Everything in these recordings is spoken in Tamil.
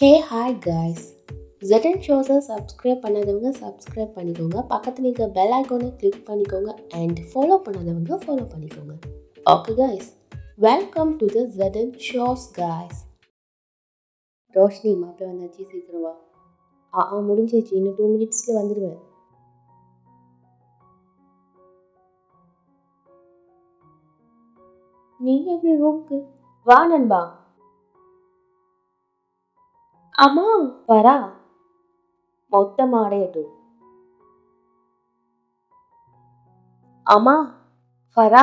ஹே ஹாய் காய்ஸ். ZN ஷோஸை சப்ஸ்கிரைப் பண்ணாதவங்க சப்ஸ்கிரைப் பண்ணிக்கோங்க. பக்கத்தில் இருக்க பெல் ஐக்கானை கிளிக் பண்ணிக்கோங்க அண்ட் ஃபாலோ பண்ணாதவங்க ஃபாலோ பண்ணிக்கோங்க. Okay guys, welcome to the ZN shows guys. Roshini மாப்பிள்ள வந்தாச்சு, சீக்கிரம் வா. முடிஞ்சிச்சு, இன்னும் 2 மினிட்ஸில் வந்துடுவேன். நீங்கள் எப்படி ரூம்க்கு வா நண்பா. அம்மா வரா மொத்தமாக அடையட்டும். அம்மா ஃபரா,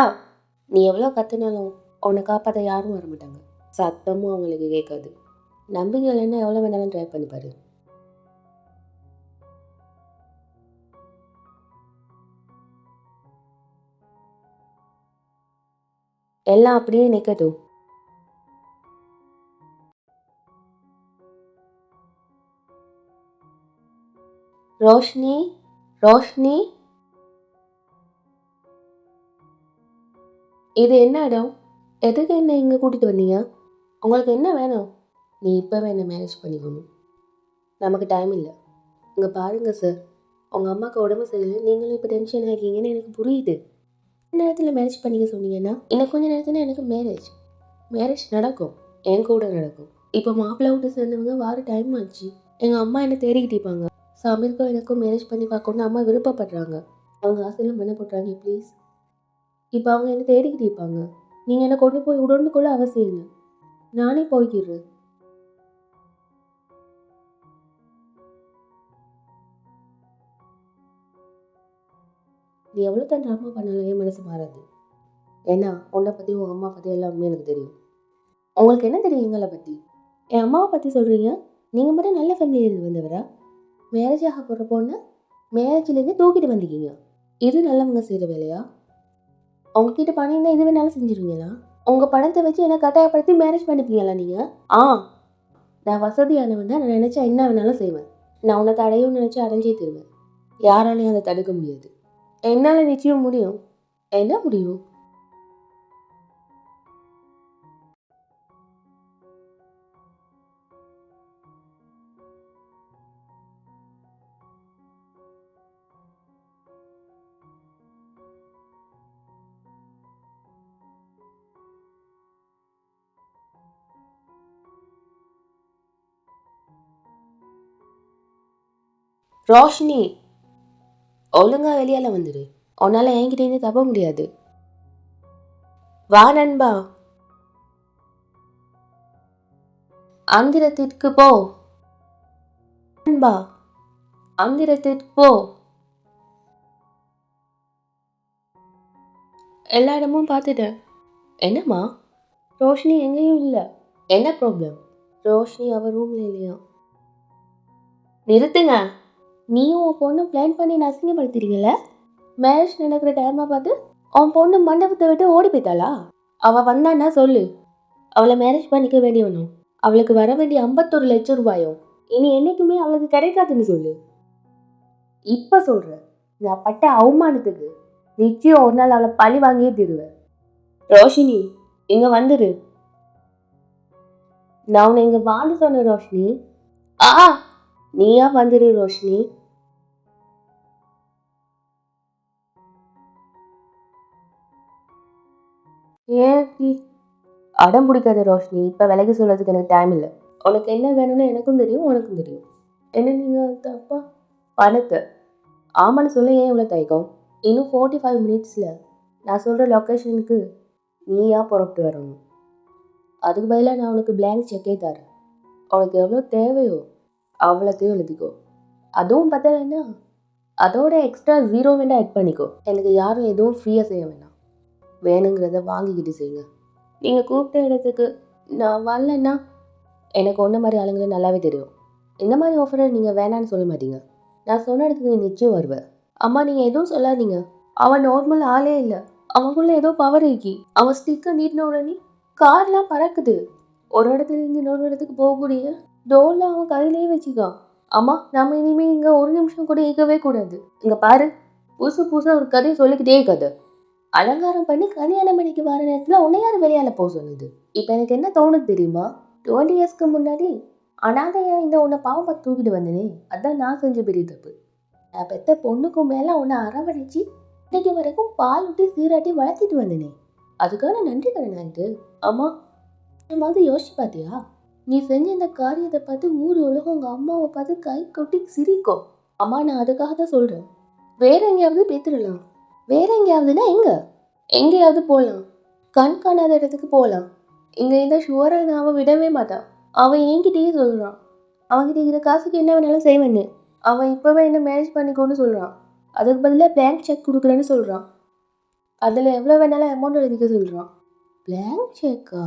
நீ எவ்வளோ கற்றுனாலும் உன்னை காப்பாற்ற யாரும் வர மாட்டாங்க. சத்தமும் அவங்களுக்கு கேட்காது. நம்பிக்கை இல்லைன்னா எவ்வளோ வேணாலும் ட்ரை பண்ணி பாரு. எல்லாம் அப்படியே நிற்கட்டும். ரோஷினி, ரோஷினி, இது என்ன இடம்? எதுக்கு என்ன இங்கே கூட்டிகிட்டு வந்தீங்க? உங்களுக்கு என்ன வேணும்? நீ இப்போவே என்ன மேரேஜ் பண்ணிக்கணும். நமக்கு டைம் இல்லை. இங்கே பாருங்க சார், உங்கள் அம்மாவுக்கு உடம்பு சரியில்லை, நீங்களும் இப்போ டென்ஷன் ஆகிங்கன்னு எனக்கு புரியுது. இந்த நேரத்தில் மேரேஜ் பண்ணிக்க சொன்னீங்கன்னா இன்னும் கொஞ்சம் நேரத்தில் எனக்கு மேரேஜ் நடக்கும், என் கூட நடக்கும். இப்போ மாப்பிள்ளை விட்டு சேர்ந்தவங்க வார டைம் ஆச்சு. எங்கள் அம்மா என்ன தேடிக்கிட்டு இருப்பாங்க. சமீருக்கும் எனக்கும் மேரேஜ் பண்ணி பார்க்கணுன்னு அம்மா விருப்பப்படுறாங்க. அவங்க ஆசையெல்லாம் பண்ண போட்டுறாங்க ப்ளீஸ். இப்போ அவங்க என்ன தேடிக்கிட்டு இருப்பாங்க. நீங்கள் என்னை கொண்டு போய் விடணுக்குள்ள அவசியம் இல்லை, நானே போய்க்கிறேன். நீ எவ்வளோ தான் ட்ராமா பண்ணாலும் என் மனசு மாறாது. ஏன்னா உன்னை பற்றி உங்கள் அம்மா பற்றி எல்லாமே எனக்கு தெரியும். உங்களுக்கு என்ன தெரியும் எங்களை பற்றி? என் அம்மாவை பற்றி சொல்கிறீங்க. நீங்கள் மட்டும் நல்ல ஃபேமிலியிலேருந்து வந்தவரா? மேரேஜ் ஆக போகிற பொண்ணு மேரேஜ்லேருந்து தூக்கிட்டு வந்திருக்கீங்க. இது நல்லவங்க செய்கிற வேலையா? உங்ககிட்ட பணம் இருந்தால் இது வேணாலும் செஞ்சுருவீங்களா? உங்கள் பணத்தை வச்சு என்னை கட்டாயப்படுத்தி மேரேஜ் பண்ணிப்பீங்களா நீங்கள்? நான் வசதியானவன் தான். நான் நினச்சா என்ன வேணாலும் செய்வேன். நான் உன்னை தடையும் நினச்சி அடைஞ்சே தருவேன். யாராலையும் அதை தடுக்க முடியாது. என்னால் நிச்சயம் முடியும். என்ன முடியும்? ரோஷினி, ஒழுங்கா வெளியால வந்துடு. உன்னால என்கிட்ட தப்ப முடியாது. வா நண்பா. அந்திரத்திற்கு போ நண்பா, அந்திரத்திற்கு போ. எல்லா இடமும் பார்த்துட்டேன். என்னம்மா? ரோஷினி எங்கேயும் இல்லை. என்ன ப்ராப்ளம்? ரோஷினி அவள் ரூமில் இல்லையா? நிறுத்துங்க. நீயும் உன் பொண்ணு பிளான் பண்ணி அசிங்கப்படுத்துறீங்கள? மேரேஜ் நடக்கிற டைமை பார்த்து உன் பொண்ணு மண்டபத்தை விட்டு ஓடி போயிட்டாளா? அவள் வந்தான்னா சொல்லு, அவளை மேரேஜ் பண்ணிக்க வேண்டியவனும் அவளுக்கு வர வேண்டிய 51 லட்சம் ரூபாயும் இனி என்னைக்குமே அவளுக்கு கிடைக்காதுன்னு சொல்லு. இப்போ சொல்கிறேன், நான் பட்ட அவமானத்துக்கு நிச்சயம் ஒரு நாள் அவளை பழி வாங்கியே தருவேன். ரோஷினி, இங்கே வந்துரு. நான் உன்னை இங்கே வாண்டு சொன்னேன் ரோஷினி. நீயா வந்துரு ரோஷினி. ஏன் அடம் பிடிக்காத ரோஷினி. இப்போ விலைக்கு சொல்கிறதுக்கு எனக்கு டைம் இல்லை. உனக்கு என்ன வேணும்னு எனக்கும் தெரியும், உனக்கும் தெரியும். என்ன நீங்கள் தப்பா பணத்தை ஆமான்னு சொல்ல ஏன் இவ்வளோ தயக்கம்? இன்னும் 45 மினிட்ஸில் நான் சொல்கிற லொக்கேஷனுக்கு நீயா புறப்பட்டு வரணும். அதுக்கு பதிலாக நான் உனக்கு பிளாங்க் செக்கே தரேன். உனக்கு எவ்வளோ தேவையோ அவ்வளோத்தையும் எழுதிக்கோ. அதுவும் பத்தலைன்னா அதோட எக்ஸ்ட்ரா 0 வேண்டாம் ஆட் பண்ணிக்கோ. எனக்கு யாரும் எதுவும் ஃப்ரீயாக செய்ய வேண்டாம். வேணுங்கிறத வாங்கிக்கிட்டு செய்யுங்க. நீங்கள் கூப்பிட்ட இடத்துக்கு நான் வரலன்னா எனக்கு ஒன்றை மாதிரி ஆளுங்களை நல்லாவே தெரியும். இந்த மாதிரி ஆஃபரை நீங்கள் வேணான்னு சொல்ல மாட்டீங்க. நான் சொன்ன இடத்துக்கு நீ நிச்சயம் வருவேன். அம்மா, நீங்கள் எதுவும் சொல்லாதீங்க. அவன் நார்மல் ஆளே இல்லை. அவனுக்குள்ள ஏதோ பவர் இருக்கி. அவன் ஸ்டிக்கர் நீட்டின உடனே கார்லாம் பறக்குது. ஒரு இடத்துல இருந்து இன்னொரு இடத்துக்கு போகக்கூடிய டோர்லாம் அவன் கையிலேயே வச்சுக்கான். அம்மா, நம்ம இனிமேல் இங்கே ஒரு நிமிஷம் கூட இருக்கவே கூடாது. இங்கே பாரு, புதுசாக ஒரு கதையை சொல்லிக்கிட்டே கதை அலங்காரம் பண்ணி கல்யாணம் பண்ணிக்கு வர நேரத்தில் உன்னை யார் வெளியால் போக சொன்னது? இப்போ எனக்கு என்ன தோணுது தெரியுமா? 20 இயர்ஸ்க்கு முன்னாடி அனாதையா இந்த உன்னை பாவம் பார்த்து தூக்கிட்டு வந்தேனே, அதான் நான் செஞ்ச பெரிய தப்பு. நான் பெத்த பொண்ணுக்கும் மேலே உன்னை அரவணைச்சி இன்னைக்கு வரைக்கும் பால் ஊட்டி சீராட்டி வளர்த்திட்டு வந்தேனே, அதுக்கான நன்றி கடனா இது. அம்மா, இந்த மாதிரி யோசிச்சு பார்த்தியா? நீ செஞ்ச இந்த காரியத்தை பார்த்து ஊர் உலகம் உங்கள் அம்மாவை பார்த்து கை கொட்டி சிரிக்கும். அம்மா, நான் அதுக்காக தான் சொல்கிறேன். வேற எங்கேயாவது பேத்துடலாம். வேற எங்கேயாவதுன்னா எங்கேயாவது போகலாம். கண் காணாத இடத்துக்கு போகலாம். இங்கே இந்த ஷுவரை நான் அவன் விடவே மாட்டான். அவன் என்கிட்டயே சொல்கிறான், அவன்கிட்ட இருக்கிற காசுக்கு என்ன வேணாலும் செய்வேன்னு. அவன் இப்போவே என்ன மேரேஜ் பண்ணிக்கோன்னு சொல்கிறான். அதுக்கு பதிலாக பேங்க் செக் கொடுக்குறேன்னு சொல்கிறான். அதில் எவ்வளோ வேணாலும் அமௌண்ட் எழுதிக்க சொல்கிறான். பேங்க் செக்கா?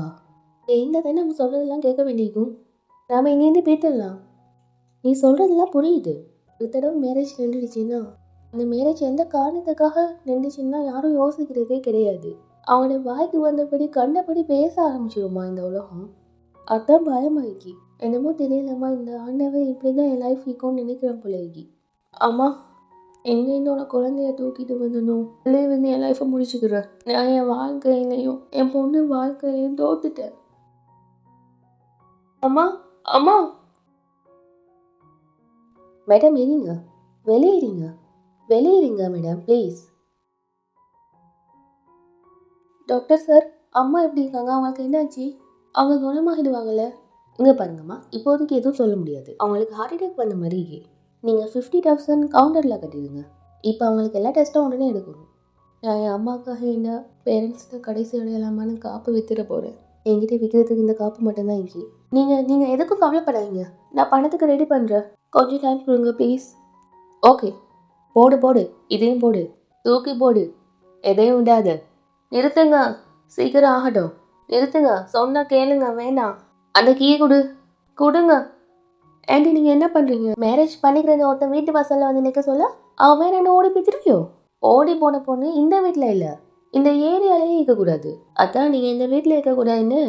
எந்த தானே நம்ம சொல்கிறதெல்லாம் கேட்க வேண்டியிருக்கும். நாம் இங்கேருந்து பேத்திடலாம். நீ சொல்கிறதெல்லாம் புரியுது. ஒரு தடவை மேரேஜ் நின்றுடுச்சுன்னா அந்த மேரேஜ் எந்த காரணத்துக்காக நின்றுச்சுன்னா யாரும் யோசிக்கிறதே கிடையாது. அவனோட வாய்க்கு வந்தபடி கண்டபடி பேச ஆரம்பிச்சிடுமா இந்த உலகம். அதான் பயமாக்கி. என்னமோ தெரியலம்மா, இந்த ஆண்டவன் இப்படி தான் என் லைஃப் இருக்கும்னு நினைக்கிறேன் போலகி. அம்மா, எங்கே என்னோட குழந்தைய தூக்கிட்டு வந்தனும் இல்லையே வந்து என் லைஃப்பை முடிச்சுக்கிறேன். நான் என் வாழ்க்கையிலையும் என் பொண்ணு வாழ்க்கையிலையும் தோத்துட்டேன். அம்மா, அம்மா. மேடம், இருங்க, வெளியேறீங்க வெளியேறீங்க மேடம், ப்ளீஸ். டாக்டர் சார், அம்மா எப்படி இருக்காங்க? அவங்களுக்கு என்னாச்சு? அவங்க குணமாகிடுவாங்கல்ல? இங்கே பாருங்கம்மா, இப்போதைக்கு எதுவும் சொல்ல முடியாது. அவங்களுக்கு ஹார்ட் அட்டாக் வந்த மாதிரி நீங்கள் 50,000 கவுண்டரில் கட்டிடுங்க. இப்போ அவங்களுக்கு எல்லா டெஸ்ட்டும் உடனே எடுக்கணும். நான் என் அம்மாவுக்காக என்ன பேரண்ட்ஸ்க்கு கடைசி விடையலாமான்னு காப்பு வித்துட போகிறேன். என்கிட்ட விற்கிறதுக்கு இந்த காப்பு மட்டும்தான் இங்கே. நீங்கள் எதுக்கும் கவலைப்படாதீங்க. நான் பணத்துக்கு ரெடி பண்ணுறேன். கொஞ்சம் டைம் கொடுங்க ப்ளீஸ். ஓகே, போடு, இதையும் போடு, தூக்கி போடு, எதையும் விடாது. நிறுத்துங்க, சீக்கிரம் ஆகட்டும். நிறுத்துங்க, சொன்னா கேளுங்க. வேண்டாம், அந்த கீயை கொடுங்க. ஆண்டி, நீங்கள் என்ன பண்ணுறீங்க? மேரேஜ் பண்ணிக்கிறது ஒருத்தன் வீட்டு வாசலில் வந்து நிற்க சொல்ல அவன் வேற ஓடி போய்த்திருக்கியோ? ஓடி போன பொண்ணு இந்த வீட்டில் இல்லை, இந்த ஏரியாலேயே இருக்கக்கூடாது. அதான் நீங்கள் இந்த வீட்டில் இருக்கக்கூடாதுன்னு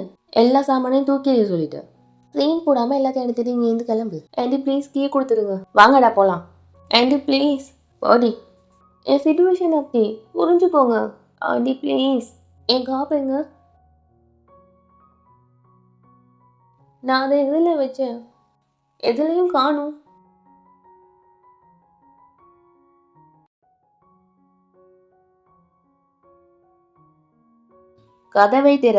எல்லா சாமானையும் தூக்கி சொல்லிட்டேன். சீன் போடாமல் எல்லாத்தையும் எடுத்துட்டு இங்கேருந்து கிளம்பு. ஆண்டி ப்ளீஸ், கீ கொடுத்துருங்க. வாங்கடா போகலாம். Aunty please, body. N situation அப்படி புரிஞ்சுக்கோங்க. Aunty please. என் காப்புங்க, நான் அதை எதில் வச்சேன்? எதுலையும் காணும். கதவை திற.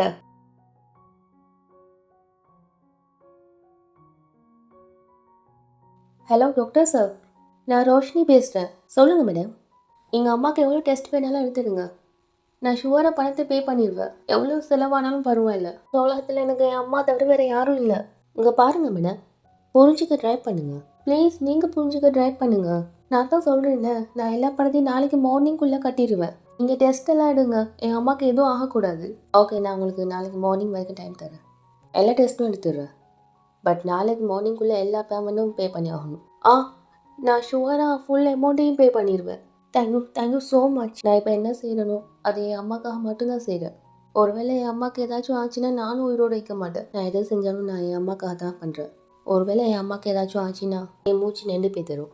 ஹலோ டாக்டர் சார், நான் ரோஷினி பேசுகிறேன். சொல்லுங்கள் மேடம். எங்கள் அம்மாவுக்கு எவ்வளோ டெஸ்ட் வேணாலும் எடுத்துடுங்க. நான் ஷுவராக பணத்தை பே பண்ணிடுவேன். எவ்வளோ செலவானாலும் பரவாயில்ல. உலகத்தில் எனக்கு என் அம்மா தவிர வேறு யாரும் இல்லை. இங்கே பாருங்கள் மேடம், புரிஞ்சுக்க ட்ரை பண்ணுங்கள் ப்ளீஸ். நீங்கள் புரிஞ்சுக்க ட்ரை பண்ணுங்கள். நான் தான் சொல்கிறேன்ல, நான் எல்லா பணத்தையும் நாளைக்கு மார்னிங்குள்ளே கட்டிடுவேன். நீங்கள் டெஸ்ட் எல்லாம் எடுங்க. என் அம்மாவுக்கு எதுவும் ஆகக்கூடாது. ஓகே, நான் உங்களுக்கு நாளைக்கு மார்னிங் வரைக்கும் டைம் தரேன். எல்லா டெஸ்ட்டும் எடுத்துடுறேன். பட் நாளைக்கு மார்னிங்குள்ளே எல்லா பேமெண்ட்டும் பே பண்ணி ஆகணும். நான் ஷுவராக ஃபுல் அமௌண்ட்டையும் பே பண்ணிடுவேன். Thank you so much. நான் இப்போ என்ன செய்யணும், அது என் அம்மாக்காக மட்டும்தான் செய்கிறேன். ஒருவேளை என் அம்மாவுக்கு ஏதாச்சும் ஆச்சுன்னா நானும் உயிரோடு வைக்க மாட்டேன். நான் எதை செஞ்சாலும் நான் என் அம்மாக்காக தான் பண்ணுறேன். ஒருவேளை என் அம்மாவுக்கு ஏதாச்சும் ஆச்சுன்னா என் மூச்சு நின்று போய் தரும்.